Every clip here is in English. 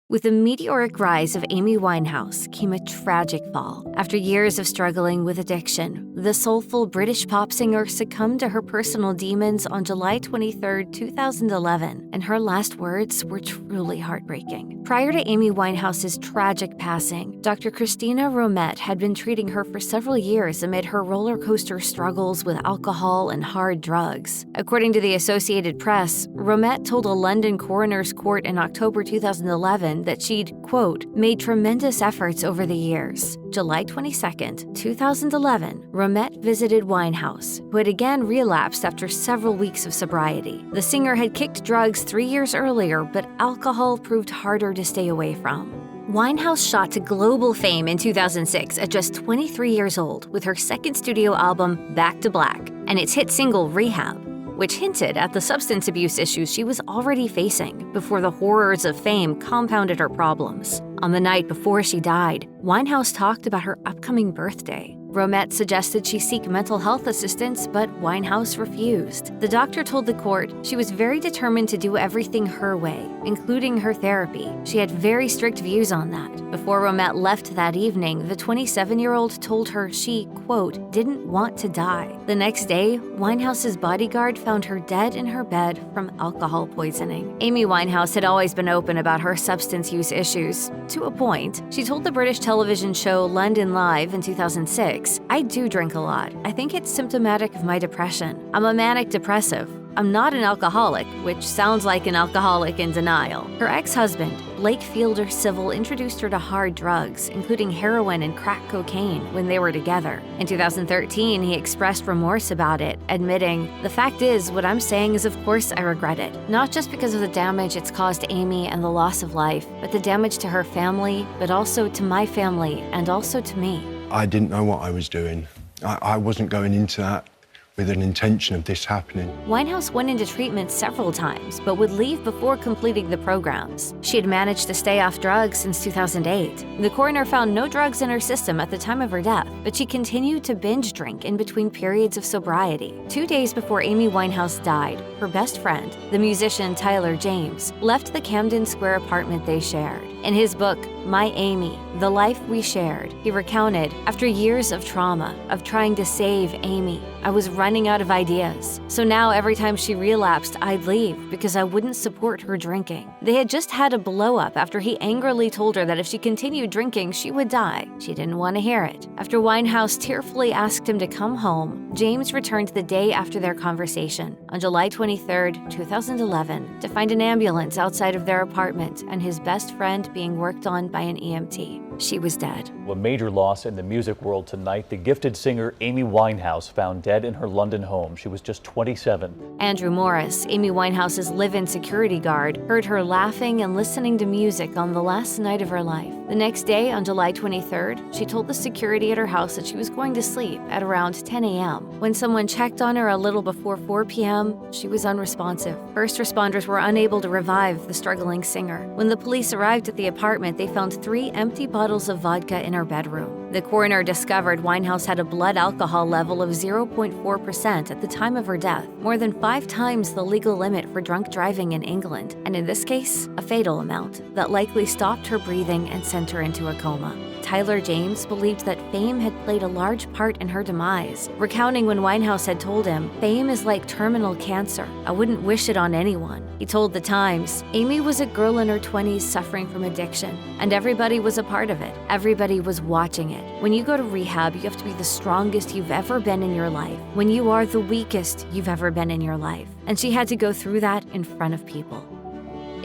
With the meteoric rise of Amy Winehouse came a tragic fall. After years of struggling with addiction, the soulful British pop singer succumbed to her personal demons on July 23, 2011, and her last words were truly heartbreaking. Prior to Amy Winehouse's tragic passing, Dr. Christina Romette had been treating her for several years amid her roller coaster struggles with alcohol and hard drugs. According to the Associated Press, Romette told a London coroner's court in October 2011 that she'd, quote, made tremendous efforts over the years. July 22, 2011, Romette visited Winehouse, who had again relapsed after several weeks of sobriety. The singer had kicked drugs 3 years earlier, but alcohol proved harder to stay away from. Winehouse shot to global fame in 2006 at just 23 years old with her second studio album, Back to Black, and its hit single, Rehab, which hinted at the substance abuse issues she was already facing before the horrors of fame compounded her problems. On the night before she died, Winehouse talked about her upcoming birthday. Romette suggested she seek mental health assistance, but Winehouse refused. The doctor told the court she was very determined to do everything her way, including her therapy. She had very strict views on that. Before Romette left that evening, the 27-year-old told her she, quote, didn't want to die. The next day, Winehouse's bodyguard found her dead in her bed from alcohol poisoning. Amy Winehouse had always been open about her substance use issues. To a point, she told the British television show London Live in 2006, I do drink a lot. I think it's symptomatic of my depression. I'm a manic depressive. I'm not an alcoholic, which sounds like an alcoholic in denial. Her ex-husband, Blake Fielder Civil, introduced her to hard drugs, including heroin and crack cocaine, when they were together. In 2013, he expressed remorse about it, admitting, the fact is, what I'm saying is of course I regret it. Not just because of the damage it's caused Amy and the loss of life, but the damage to her family, but also to my family and also to me. I didn't know what I was doing. I wasn't going into that with an intention of this happening. Winehouse went into treatment several times, but would leave before completing the programs. She had managed to stay off drugs since 2008. The coroner found no drugs in her system at the time of her death, but she continued to binge drink in between periods of sobriety. 2 days before Amy Winehouse died, her best friend, the musician Tyler James, left the Camden Square apartment they shared. In his book, My Amy, The Life We Shared, he recounted, after years of trauma, of trying to save Amy, I was running out of ideas. So now every time she relapsed, I'd leave because I wouldn't support her drinking. They had just had a blow-up after he angrily told her that if she continued drinking, she would die. She didn't want to hear it. After Winehouse tearfully asked him to come home, James returned the day after their conversation, on July 23, 2011, to find an ambulance outside of their apartment and his best friend being worked on by an EMT. She was dead. A major loss in the music world tonight. The gifted singer Amy Winehouse found dead in her London home. She was just 27. Andrew Morris, Amy Winehouse's live-in security guard, heard her laughing and listening to music on the last night of her life. The next day, on July 23rd, she told the security at her house that she was going to sleep at around 10 a.m. When someone checked on her a little before 4 p.m., she was unresponsive. First responders were unable to revive the struggling singer. When the police arrived at the apartment, they found 3 empty bottles of vodka in her bedroom. The coroner discovered Winehouse had a blood alcohol level of 0.4% at the time of her death, more than 5 times the legal limit for drunk driving in England, and in this case, a fatal amount that likely stopped her breathing and sent her into a coma. Tyler James believed that fame had played a large part in her demise, recounting when Winehouse had told him, fame is like terminal cancer. I wouldn't wish it on anyone. He told The Times, Amy was a girl in her 20s suffering from addiction, and everybody was a part of it. Everybody was watching it. When you go to rehab, you have to be the strongest you've ever been in your life. When you are the weakest you've ever been in your life. And she had to go through that in front of people.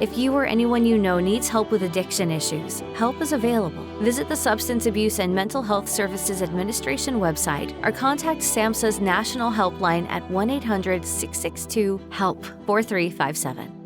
If you or anyone you know needs help with addiction issues, help is available. Visit the Substance Abuse and Mental Health Services Administration website or contact SAMHSA's National Helpline at 1-800-662-HELP 4357.